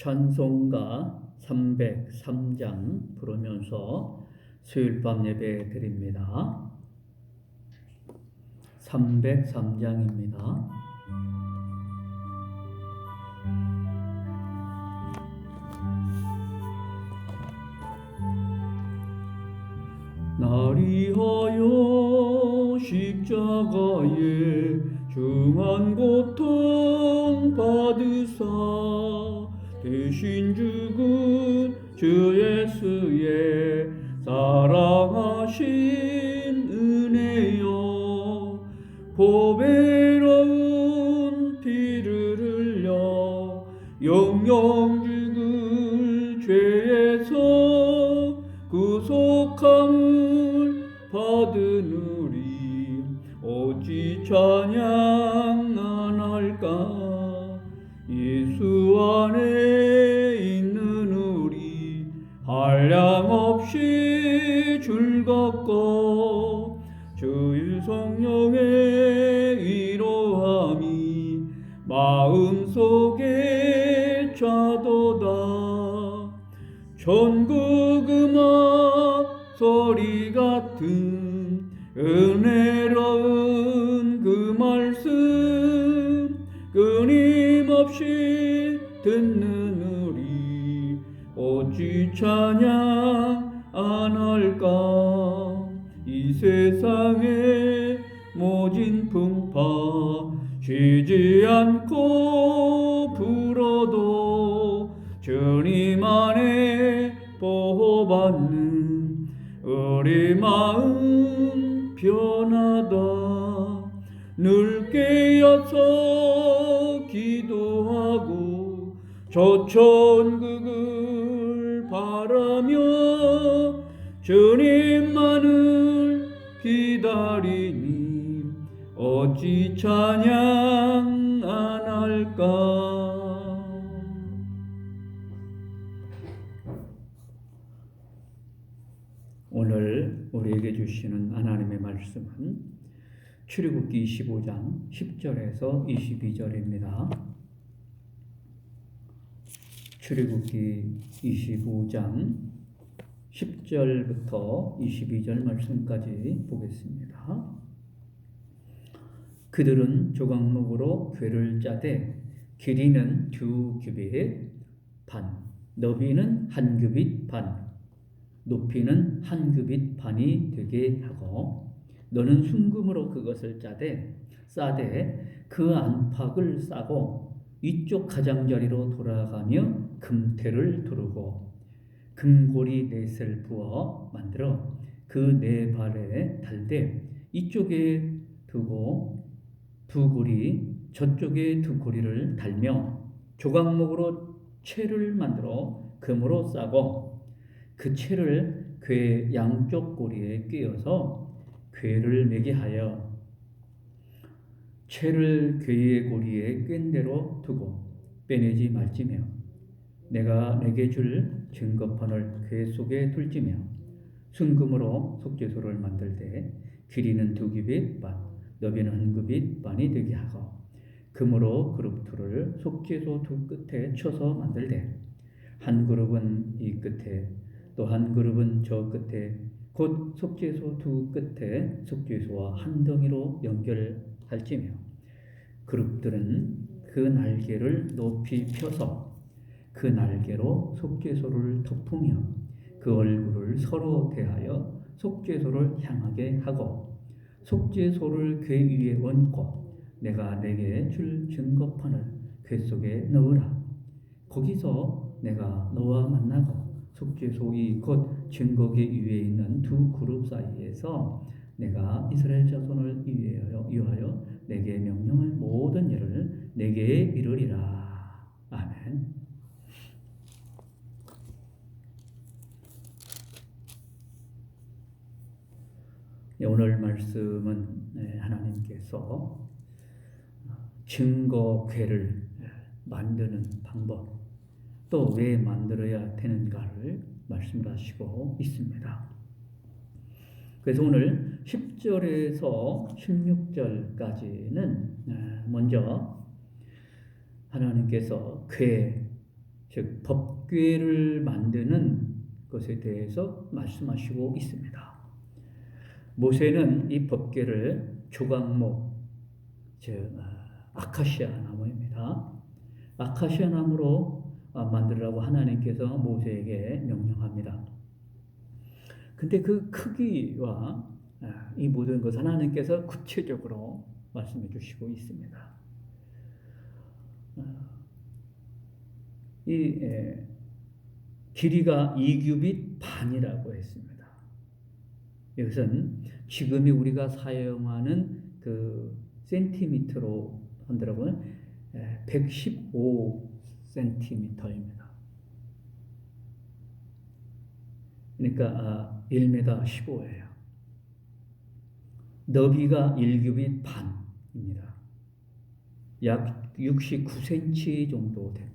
찬송가 303장 부르면서 수요일 밤 예배 드립니다. 303장입니다. 나리하여 십자가에 중한 고통 받으사 대신 죽은 주 예수의 사랑하신 은혜여, 보배로운 피를 흘려 영영 죽을 죄에서 구속함을 받은 우리 어찌 찬양 안 할까. 예수 안에 있는 우리 한량없이 즐겁고 주일 성령의 위로함이 마음속에 차도다. 천국 음악 소리 같은 은혜로운 그 말씀 끊임없이 듣는 우리 어찌 찬양 안 할까. 이 세상의 모진 풍파 쉬지 않고 불어도 주님 안에 보호받는 우리 마음 변하다. 늘 깨어서 기도하고 저 천국을 바라며 주님만을 기다리니 어찌 찬양 안 할까. 오늘 우리에게 주시는 하나님의 말씀은 출애굽기 25장 10절에서 22절입니다. 출애굽기 25장 10절부터 22절 말씀까지 보겠습니다. 그들은 조각목으로 궤를 짜되 길이는 2규빗 반, 너비는 1규빗 반, 높이는 1규빗 반이 되게 하고, 너는 순금으로 그것을 싸되 그 안팎을 싸고 이쪽 가장자리로 돌아가며 금태를 두르고 금고리 넷을 부어 만들어 그 네 발에 달되 이쪽에 두고 두 고리 저쪽에 두 고리를 달며 조각목으로 채를 만들어 금으로 싸고 그 채를 궤 양쪽 고리에 끼워서 궤를 매게 하여 채를 궤의 고리에 꿰인 대로 두고 빼내지 말지며, 내가 내게 줄 증거판을 궤 속에 둘지며, 순금으로 속죄소를 만들되 길이는 2규빗 반, 너비는 1규빗 반이 되게 하고, 금으로 그룹 둘을 속죄소 두 끝에 쳐서 만들되 한 그룹은 이 끝에 또 한 그룹은 저 끝에 곧 속죄소 두 끝에 속죄소와 한 덩이로 연결할지며, 그룹들은 그 날개를 높이 펴서 그 날개로 속죄소를 덮으며 그 얼굴을 서로 대하여 속죄소를 향하게 하고 속죄소를 궤 위에 얹고 내가 내게 줄 증거판을 궤 속에 넣으라. 거기서 내가 너와 만나고 속죄소이 곧 증거궤 위에 있는 두 그룹 사이에서 내가 이스라엘 자손을 위하여 내게 명령할 모든 일을 내게 이루리라. 아멘. 오늘 말씀은 하나님께서 증거궤를 만드는 방법, 또 왜 만들어야 되는가를 말씀하시고 있습니다. 그래서 오늘 10절에서 16절까지는 먼저 하나님께서 궤 즉 법궤를 만드는 것에 대해서 말씀하시고 있습니다. 모세는 이 법궤를 조각목, 즉 아카시아 나무입니다. 아카시아 나무로 만들라고 하나님께서 모세에게 명령합니다. 근데 그 크기와 이 모든 것을 하나님께서 구체적으로 말씀해 주시고 있습니다. 이 길이가 2규빗 반이라고 했습니다. 이것은 지금이 우리가 사용하는 그 센티미터로 한다면 115cm입니다. 그러니까 1m 15예요. 너비가 1규빗 반입니다. 약 69cm 정도 됩니다.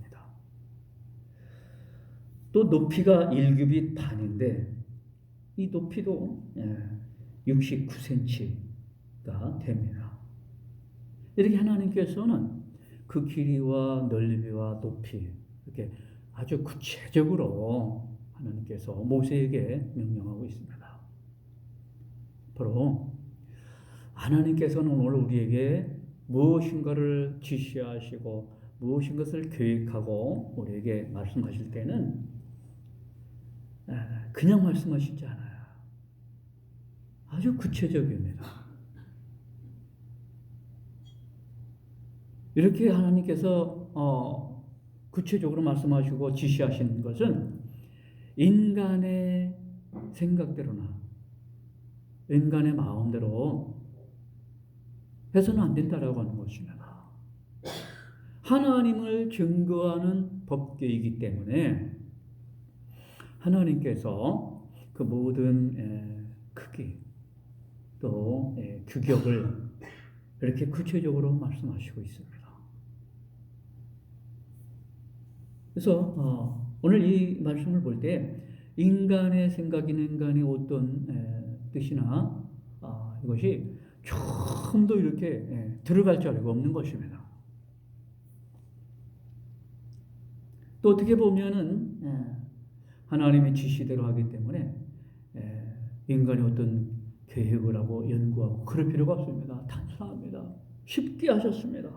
또 높이가 1규빗 반인데 이 높이도 69cm가 됩니다. 이렇게 하나님께서는 그 길이와 넓이와 높이 이렇게 아주 구체적으로 하나님께서 모세에게 명령하고 있습니다. 바로 하나님께서는 오늘 우리에게 무엇인가를 지시하시고 무엇인 것을 계획하고 우리에게 말씀하실 때는 그냥 말씀하시지 않아요. 아주 구체적입니다. 이렇게 하나님께서 구체적으로 말씀하시고 지시하신 것은 인간의 생각대로나 인간의 마음대로 해서는 안 된다라고 하는 것입니다. 하나님을 증거하는 법궤이기 때문에 하나님께서 그 모든 크기 또 규격을 이렇게 구체적으로 말씀하시고 있습니다. 그래서 오늘 이 말씀을 볼 때 인간의 생각이나 인간의 어떤 뜻이나 이것이 조금도 이렇게 들어갈 자리가 없는 것입니다. 또 어떻게 보면은 하나님의 지시대로 하기 때문에 인간이 어떤 계획을 하고 연구하고 그럴 필요가 없습니다. 단순합니다. 쉽게 하셨습니다.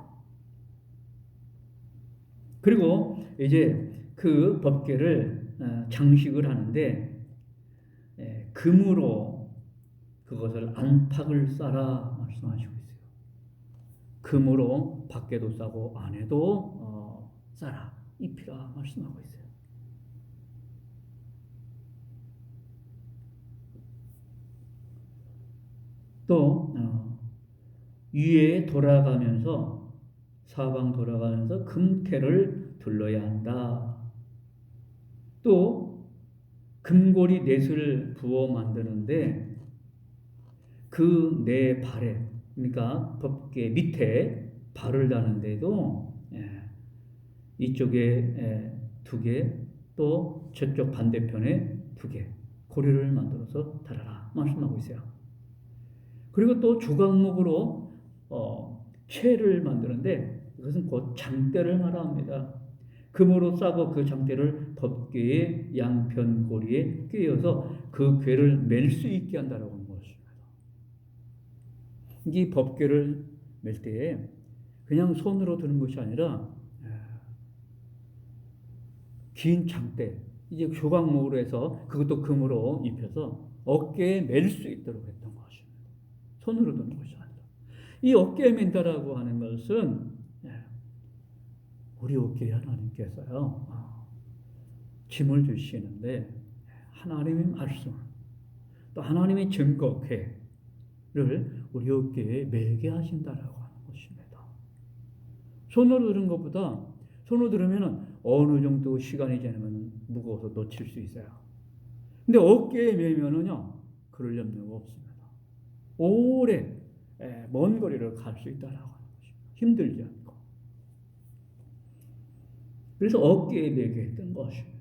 그리고 이제 그 법궤를 장식을 하는데 금으로 그것을 안팎을 싸라 말씀하시고 있어요. 금으로 밖에도 싸고 안에도 싸라 입히라 말씀하고 있어요. 또 위에 돌아가면서 사방 돌아가면서 금태를 둘러야 한다. 또 금고리 넷을 부어 만드는데 그 네 발에 그러니까 법궤 밑에 발을 다는데도 이쪽에 2개 또 저쪽 반대편에 2개 고리를 만들어서 달아라 말씀하고 있어요. 그리고 또 조각목으로 채를 만드는데 그것은 곧 장대를 말합니다. 금으로 싸고 그 장대를 법궤의 양편 고리에 끼워서 그 궤를 맬 수 있게 한다라고 하는 것입니다. 이 법궤를 맬 때에 그냥 손으로 드는 것이 아니라 긴 장대, 이제 조각목으로 해서 그것도 금으로 입혀서 어깨에 맬 수 있도록 했던 것입니다. 손으로 드는 것이 아니라. 이 어깨에 맨다라고 하는 것은 우리 어깨에 하나님께서요 짐을 주시는데 하나님의 말씀 또 하나님의 증거회를 우리 어깨에 매게 하신다라고 하는 것입니다. 손으로 들은 것보다 손으로 들으면 어느 정도 시간이 지나면 무거워서 놓칠 수 있어요. 근데 어깨에 매면은요 그럴 염려가 없습니다. 오래 먼 거리를 갈 수 있다라고 하는 것입니다. 힘들지 않고. 그래서 어깨에 매게 했던 것입니다.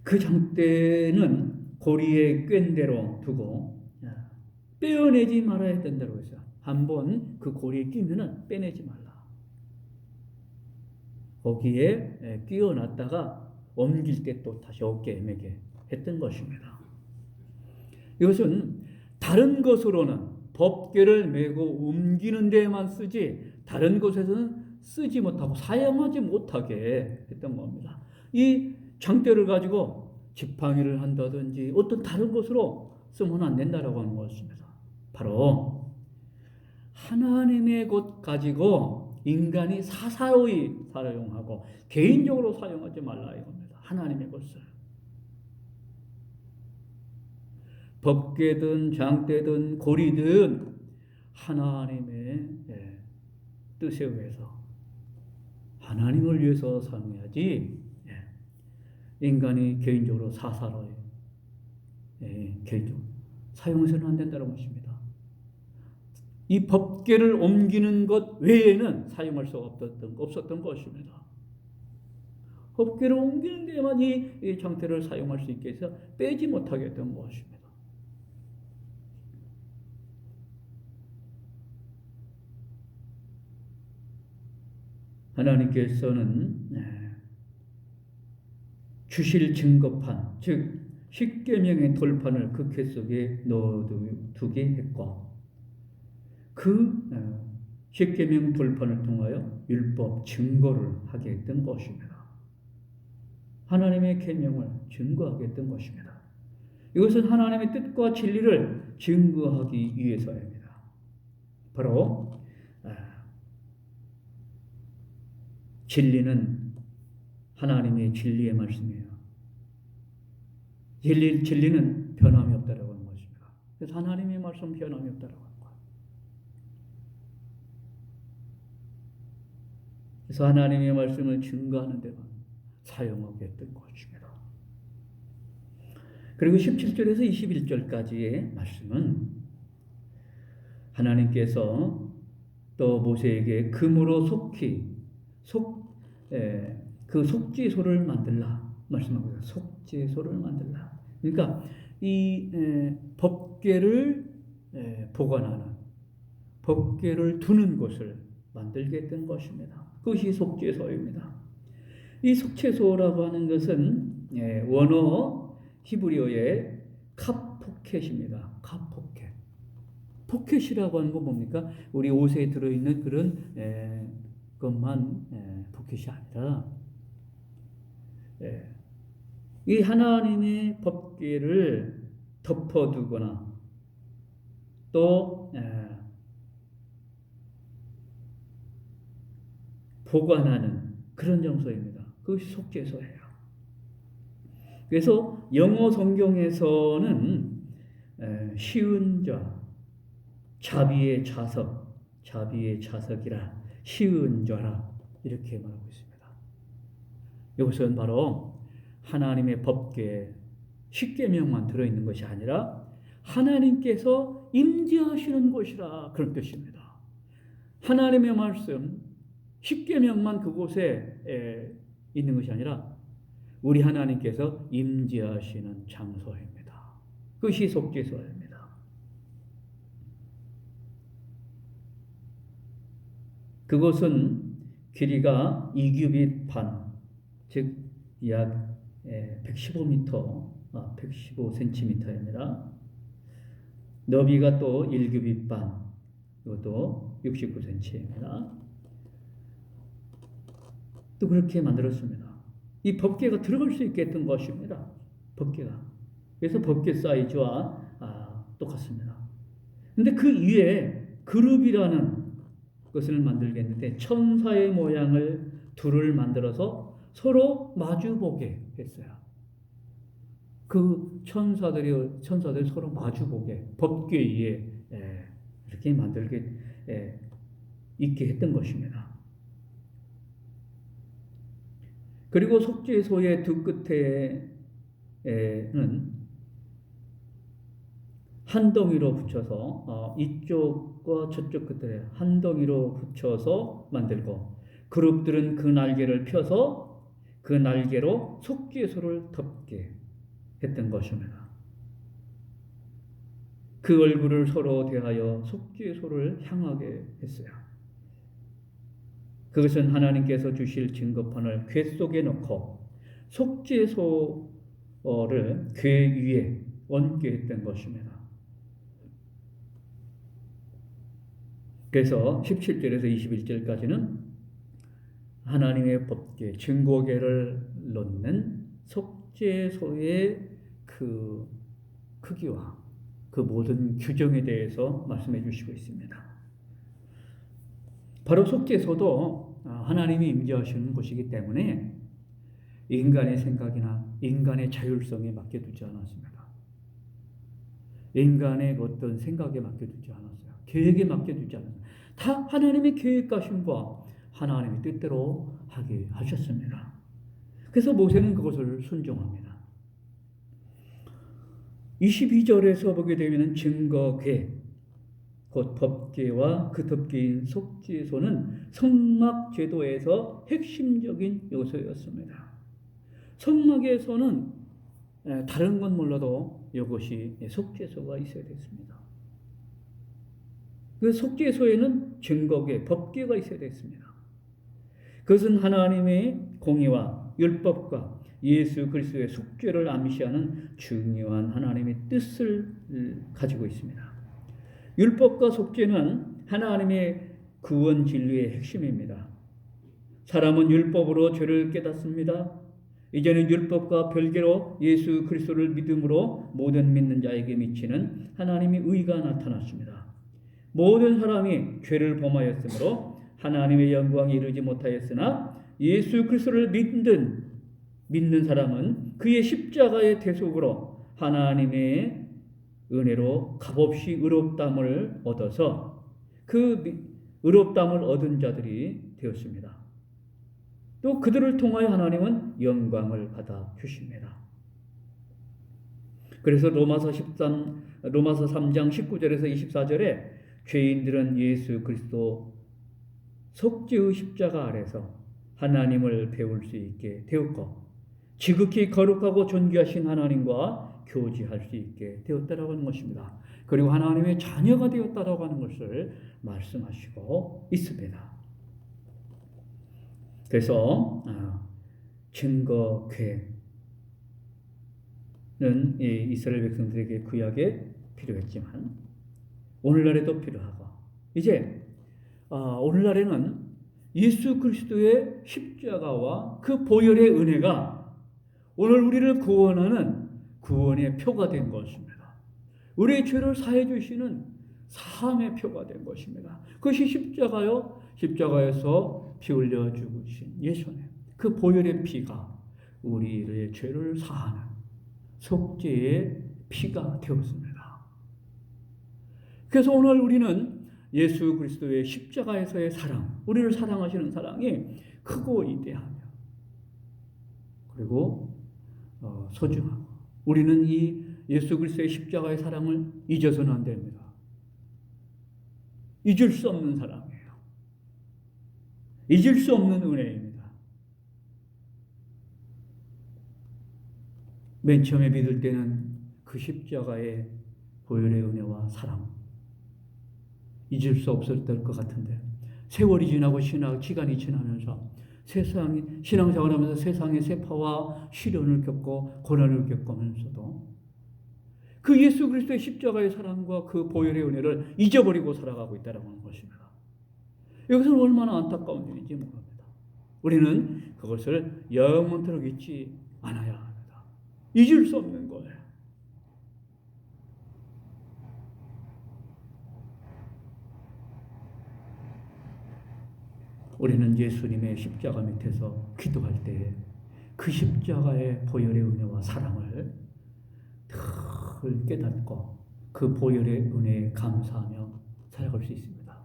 그 장대는 고리에 꿰인 대로 두고 빼어내지 말아야 된다고 했어요. 한번 그 고리에 끼면은 빼내지 말라. 거기에 끼워놨다가 옮길 때 또 다시 어깨에 매게 했던 것입니다. 이것은 다른 것으로는 법궤를 메고 옮기는 데에만 쓰지 다른 곳에서는 쓰지 못하고 사용하지 못하게 했던 겁니다. 이 장대를 가지고 지팡이를 한다든지 어떤 다른 것으로 쓰면 안 된다라고 하는 것입니다. 바로 하나님의 것 가지고 인간이 사사로이 사용하고 개인적으로 사용하지 말라 이겁니다. 하나님의 것을. 법궤든 장대든 고리든 하나님의 뜻에 의해서 하나님을 위해서 사용해야지 인간이 개인적으로 사사로이 개인적으로 사용해서는 안 된다는 것입니다. 이 법궤를 옮기는 것 외에는 사용할 수 없었던 것입니다. 법궤를 옮기는 데만 이 장대를 사용할 수 있게 해서 빼지 못하게 했던 것입니다. 하나님께서는 주실 증거판, 즉 십계명의 돌판을 그 궤 속에 넣어두게 했고 그 십계명 돌판을 통하여 율법 증거를 하게 했던 것입니다. 하나님의 계명을 증거하게 했던 것입니다. 이것은 하나님의 뜻과 진리를 증거하기 위해서입니다. 바로 진리는 하나님의 진리의 말씀이에요. 진리는 변함이 없다라고 하는 것입니다. 그래서 하나님의 말씀 변함이 없다라고 하는 거예요. 그래서 하나님의 말씀을 증거하는 데만 사용하게 했던 것입니다. 그리고 17절에서 21절까지의 말씀은 하나님께서 또 모세에게 금으로 그 속죄소를 만들라 말씀하고 있어요. 속죄소를 만들라. 그러니까 이 법궤를 보관하는 법궤를 두는 곳을 만들게 했던 것입니다. 그것이 속죄소입니다. 이 속죄소라고 하는 것은 원어 히브리어의 카포켓입니다. 카포켓. 포켓이라고 하는 건 뭡니까? 우리 옷에 들어있는 그런 것만 포켓이 아니라 이 하나님의 법궤를 덮어두거나 또 보관하는 그런 장소입니다. 그것이 속죄소예요. 그래서 영어 성경에서는 쉬운 자, 자비의 자석이라 쉬운 자라 이렇게 말하고 있습니다. 이것은 바로 하나님의 법궤 십계명만 들어있는 것이 아니라 하나님께서 임재하시는 곳이라 그런 뜻입니다. 하나님의 말씀 십계명만 그곳에 있는 것이 아니라 우리 하나님께서 임재하시는 장소입니다. 그것이 속죄소입니다. 그것은 길이가 2규빗 반, 즉 약 115cm입니다. 너비가 또 1규빗 반, 이것도 69cm입니다. 또 그렇게 만들었습니다. 이 법궤가 들어갈 수 있게 했던 것입니다. 법궤가. 그래서 법궤 사이즈와 똑같습니다. 근데 그 위에 그룹이라는 것을 만들겠는데 천사의 모양을 둘을 만들어서 서로 마주보게 했어요. 그 천사들이 서로 마주보게 법궤 위에 이렇게 만들게 있게 했던 것입니다. 그리고 속죄소의 두 끝에는 한 덩이로 붙여서 이쪽과 저쪽 끝에 한 덩이로 붙여서 만들고 그룹들은 그 날개를 펴서 그 날개로 속죄소를 덮게 했던 것입니다. 그 얼굴을 서로 대하여 속죄소를 향하게 했어요. 그것은 하나님께서 주실 증거판을 궤 속에 넣고 속죄소를 궤 위에 얹게 했던 것입니다. 그래서 17절에서 21절까지는 하나님의 법궤, 증거궤를 넣는 속죄소의 그 크기와 그 모든 규정에 대해서 말씀해 주시고 있습니다. 바로 속죄소도 하나님이 임재하시는 곳이기 때문에 인간의 생각이나 인간의 자율성에 맡겨두지 않았습니다. 인간의 어떤 생각에 맡겨두지 않았어요. 계획에 맡겨두지 않았어요. 다 하나님의 계획하심과 하나님의 뜻대로 하게 하셨습니다. 그래서 모세는 그것을 순종합니다. 22절에서 보게 되면 증거궤, 곧 법궤와 그 덮개인 속죄소는 성막제도에서 핵심적인 요소였습니다. 성막에서는 다른 건 몰라도 이것이 속죄소가 있어야 됐습니다. 그 속죄소에는 증거궤, 법궤가 있어야 됐습니다. 그것은 하나님의 공의와 율법과 예수 그리스도의 속죄를 암시하는 중요한 하나님의 뜻을 가지고 있습니다. 율법과 속죄는 하나님의 구원 진리의 핵심입니다. 사람은 율법으로 죄를 깨닫습니다. 이제는 율법과 별개로 예수 그리스도를 믿음으로 모든 믿는 자에게 미치는 하나님의 의가 나타났습니다. 모든 사람이 죄를 범하였으므로 하나님의 영광에 이르지 못하였으나 예수 그리스도를 믿는 사람은 그의 십자가의 대속으로 하나님의 은혜로 값없이 의롭다함을 얻어서 그 의롭다함을 얻은 자들이 되었습니다. 또 그들을 통하여 하나님은 영광을 받아 주십니다. 그래서 로마서 3장 19절에서 24절에 죄인들은 예수 그리스도 속죄의 십자가 아래서 하나님을 배울 수 있게 되었고 지극히 거룩하고 존귀하신 하나님과 교제할 수 있게 되었다라고 하는 것입니다. 그리고 하나님의 자녀가 되었다라고 하는 것을 말씀하시고 있습니다. 그래서 증거궤는 이스라엘 백성들에게 구약에 필요했지만 오늘날에도 필요하고 이제 오늘날에는 예수 그리스도의 십자가와 그 보혈의 은혜가 오늘 우리를 구원하는 구원의 표가 된 것입니다. 우리의 죄를 사해 주시는 사함의 표가 된 것입니다. 그것이 십자가요. 십자가에서 피 흘려 죽으신 예수님. 그 보혈의 피가 우리의 죄를 사하는 속죄의 피가 되었습니다. 그래서 오늘 우리는 예수 그리스도의 십자가에서의 사랑, 우리를 사랑하시는 사랑이 크고 위대하며 그리고 소중하고 우리는 이 예수 그리스도의 십자가의 사랑을 잊어서는 안 됩니다. 잊을 수 없는 사랑이에요. 잊을 수 없는 은혜입니다. 맨 처음에 믿을 때는 그 십자가의 보혈의 은혜와 사랑 잊을 수 없었을 것 같은데 세월이 지나고 시간이 지나면서 신앙생활을 하면서 세상의 세파와 시련을 겪고 고난을 겪으면서도 그 예수 그리스도의 십자가의 사랑과 그 보혈의 은혜를 잊어버리고 살아가고 있다는 것입니다. 이것은 얼마나 안타까운 일인지 모릅니다. 우리는 그것을 영원토록 잊지 않아야 합니다. 잊을 수 없는 거예요. 우리는 예수님의 십자가 밑에서 기도할 때 그 십자가의 보혈의 은혜와 사랑을 늘 깨닫고 그 보혈의 은혜에 감사하며 살아갈 수 있습니다.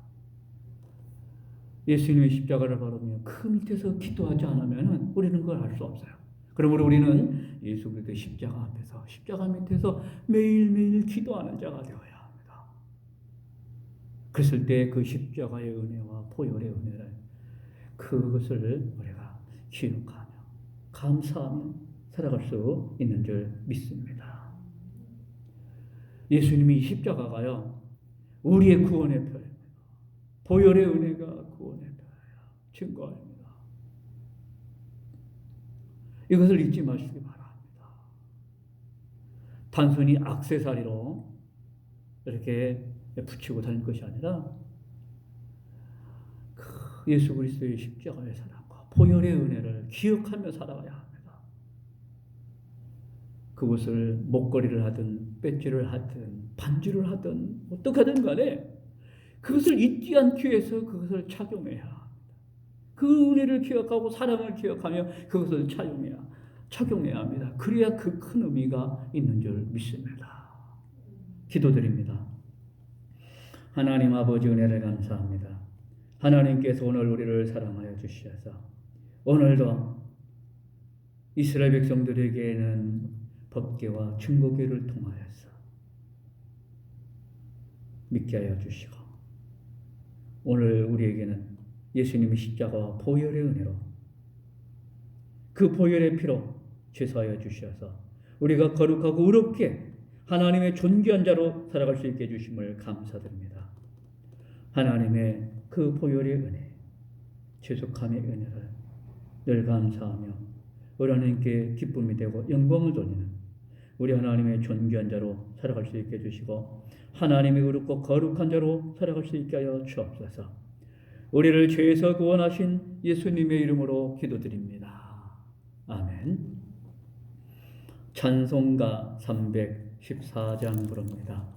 예수님의 십자가를 바라보며 그 밑에서 기도하지 않으면 우리는 그걸 알 수 없어요. 그러므로 우리는 예수 그리스도의 십자가 앞에서 십자가 밑에서 매일매일 기도하는 자가 되어야 합니다. 그랬을 때 그 십자가의 은혜와 보혈의 은혜를 그것을 우리가 기억하며 감사하며 살아갈 수 있는 줄 믿습니다. 예수님이 이 십자가가요 우리의 구원의 표입니다. 보혈의 은혜가 구원의 표예요. 증거합니다. 이것을 잊지 마시기 바랍니다. 단순히 액세서리로 이렇게 붙이고 다니는 것이 아니라 예수 그리스도의 십자가의 사랑과 보혈의 은혜를 기억하며 살아가야 합니다. 그것을 목걸이를 하든 배지를 하든 반지를 하든 어떻게든 간에 그것을 잊지 않기 위해서 그것을 착용해야 합니다. 그 은혜를 기억하고 사랑을 기억하며 그것을 착용해야 합니다. 그래야 그 큰 의미가 있는 줄 믿습니다. 기도드립니다. 하나님 아버지 은혜를 감사합니다. 하나님께서 오늘 우리를 사랑하여 주시어서 오늘도 이스라엘 백성들에게는 법궤와 증거궤를 통하여서 믿게 하여 주시고 오늘 우리에게는 예수님의 십자가와 보혈의 은혜로 그 보혈의 피로 죄사하여 주셔서 우리가 거룩하고 의롭게 하나님의 존귀한 자로 살아갈 수 있게 해주심을 감사드립니다. 하나님의 그 보혈의 은혜, 죄속함의 은혜를 늘 감사하며 우리 하나님께 기쁨이 되고 영광을 돌리는 우리 하나님의 존귀한 자로 살아갈 수 있게 해주시고 하나님의 의롭고 거룩한 자로 살아갈 수 있게 하여 주옵소서. 우리를 죄에서 구원하신 예수님의 이름으로 기도드립니다. 아멘. 찬송가 314장 부릅니다.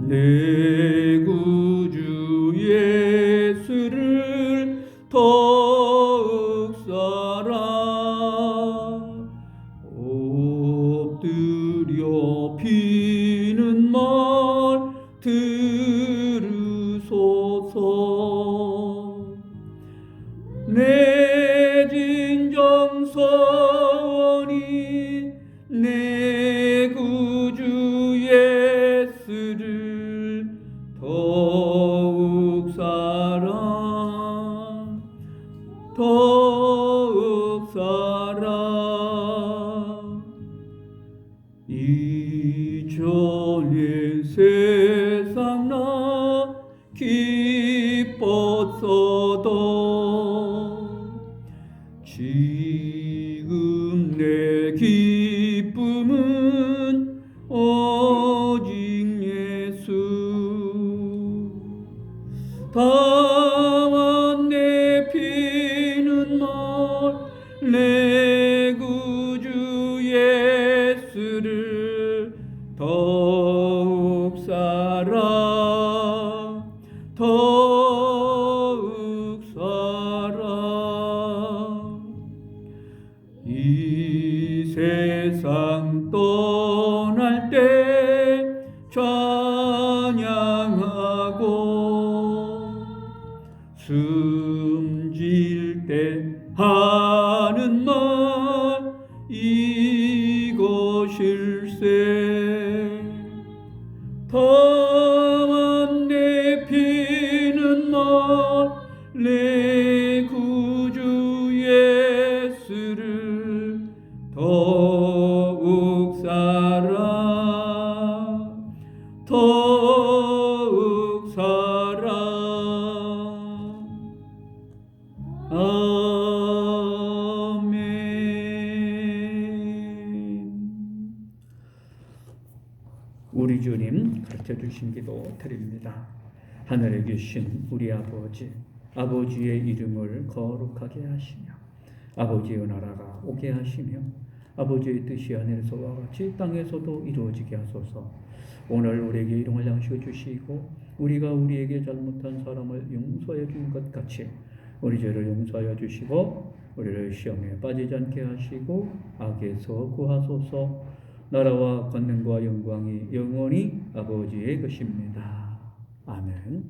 내 구주 예수를 더욱 사랑 엎드려 비는 말 들으소서. 내 진정서원이 내 구주 예수를 더욱 사랑 이전의 세상 나 기뻤어도 지금 내 기쁨은 오직 예수. 다만 내 피는 말 내 구주 예수를 더욱 사랑 이 세상 떠날 때 찬양하고 숨질 때 하는 말 이것일세. 다만 내 피는 말 내 구주 예수를 더욱 사랑 아멘. 우리 주님 가르쳐 주신 기도 드립니다. 하늘에 계신 우리 아버지의 이름을 거룩하게 하시며 아버지의 나라가 오게 하시며 아버지의 뜻이 하늘에서와 같이 땅에서도 이루어지게 하소서. 오늘 우리에게 일용할 양식을 주시고 우리가 우리에게 잘못한 사람을 용서해 준 것 같이 우리 죄를 용서하여 주시고 우리를 시험에 빠지지 않게 하시고 악에서 구하소서. 나라와 권능과 영광이 영원히 아버지의 것입니다. 아멘.